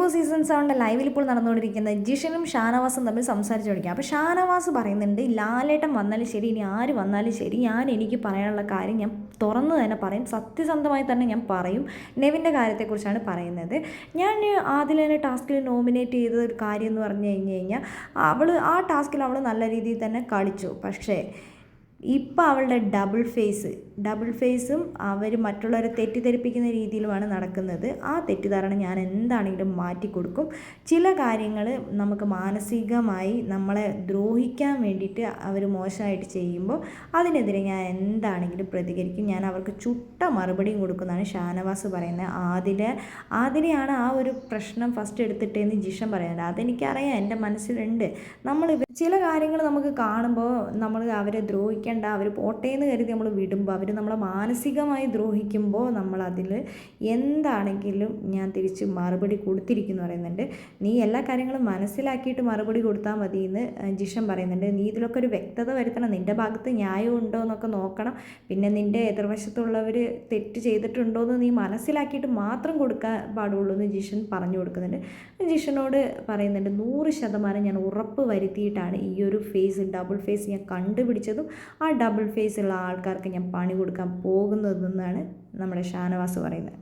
Boss season 7 ലൈവിൽ ഇപ്പോൾ നടന്നുകൊണ്ടിരിക്കുന്നത് ജിഷനും ഷാനവാസും തമ്മിൽ സംസാരിച്ചു കൊണ്ടിരിക്കുക. അപ്പോൾ ഷാനവാസ് പറയുന്നുണ്ട്, ലാലേട്ടൻ വന്നാലും ശരി, ഇനി ആര് വന്നാലും ശരി, എനിക്ക് പറയാനുള്ള കാര്യം ഞാൻ തുറന്നു തന്നെ പറയും, സത്യസന്ധമായി തന്നെ ഞാൻ പറയും. നെവിൻ്റെ കാര്യത്തെക്കുറിച്ചാണ് പറയുന്നത്. ഞാൻ ആദിലിനെ ടാസ്കിൽ നോമിനേറ്റ് ചെയ്ത ഒരു കാര്യം എന്ന് പറഞ്ഞു കഴിഞ്ഞാൽ ആ ടാസ്കിൽ അവൾ നല്ല രീതിയിൽ തന്നെ കളിച്ചു. പക്ഷേ ഇപ്പം അവളുടെ ഡബിൾ ഫേസും അവർ മറ്റുള്ളവരെ തെറ്റിദ്ധരിപ്പിക്കുന്ന രീതിയിലുമാണ് നടക്കുന്നത്. ആ തെറ്റിദ്ധാരണ ഞാൻ എന്താണെങ്കിലും മാറ്റിക്കൊടുക്കും. ചില കാര്യങ്ങൾ നമുക്ക് മാനസികമായി നമ്മളെ ദ്രോഹിക്കാൻ വേണ്ടിയിട്ട് അവർ മോശമായിട്ട് ചെയ്യുമ്പോൾ അതിനെതിരെ ഞാൻ എന്താണെങ്കിലും പ്രതികരിക്കും. ഞാൻ അവർക്ക് ചുട്ട മറുപടിയും കൊടുക്കുന്നതാണ് ഷാനവാസ് പറയുന്നത്. ആദിലെയാണ് ആ ഒരു പ്രശ്നം ഫസ്റ്റ് എടുത്തിട്ടേന്ന് ജിഷൻ പറയുന്നത്. അതെനിക്കറിയാം, എൻ്റെ മനസ്സിലുണ്ട്. ചില കാര്യങ്ങൾ നമുക്ക് കാണുമ്പോൾ നമ്മൾ അവരെ ദ്രോഹിക്കേണ്ട, അവർ പോട്ടേന്ന് കരുതി നമ്മൾ വിടുമ്പോൾ അവർ നമ്മളെ മാനസികമായി ദ്രോഹിക്കുമ്പോൾ നമ്മളതിൽ എന്താണെങ്കിലും ഞാൻ തിരിച്ച് മറുപടി കൊടുത്തിരിക്കുന്നു പറയുന്നുണ്ട്. നീ എല്ലാ കാര്യങ്ങളും മനസ്സിലാക്കിയിട്ട് മറുപടി കൊടുത്താൽ മതി എന്ന് ജിഷൻ പറയുന്നുണ്ട്. നീ ഇതിലൊക്കെ ഒരു വ്യക്തത വരുത്തണം, നിൻ്റെ ഭാഗത്ത് ന്യായം ഉണ്ടോ എന്നൊക്കെ നോക്കണം. പിന്നെ നിൻ്റെ എതിർവശത്തുള്ളവർ തെറ്റ് ചെയ്തിട്ടുണ്ടോ എന്ന് നീ മനസ്സിലാക്കിയിട്ട് മാത്രം കൊടുക്കാൻ പാടുള്ളൂ എന്ന് ജിഷൻ പറഞ്ഞു കൊടുക്കുന്നുണ്ട്. ജിഷനോട് പറയുന്നുണ്ട്, 100% ഞാൻ ഉറപ്പ് വരുത്തിയിട്ടാണ് ഈ ഒരു ഡബിൾ ഫേസ് ഞാൻ കണ്ടുപിടിച്ചതും ആ ഡബിൾ ഫേസ് ഉള്ള ആൾക്കാർക്ക് ഞാൻ പണി കൊടുക്കാൻ പോകുന്നതെന്നാണ് നമ്മുടെ ഷാനവാസ് പറയുന്നത്.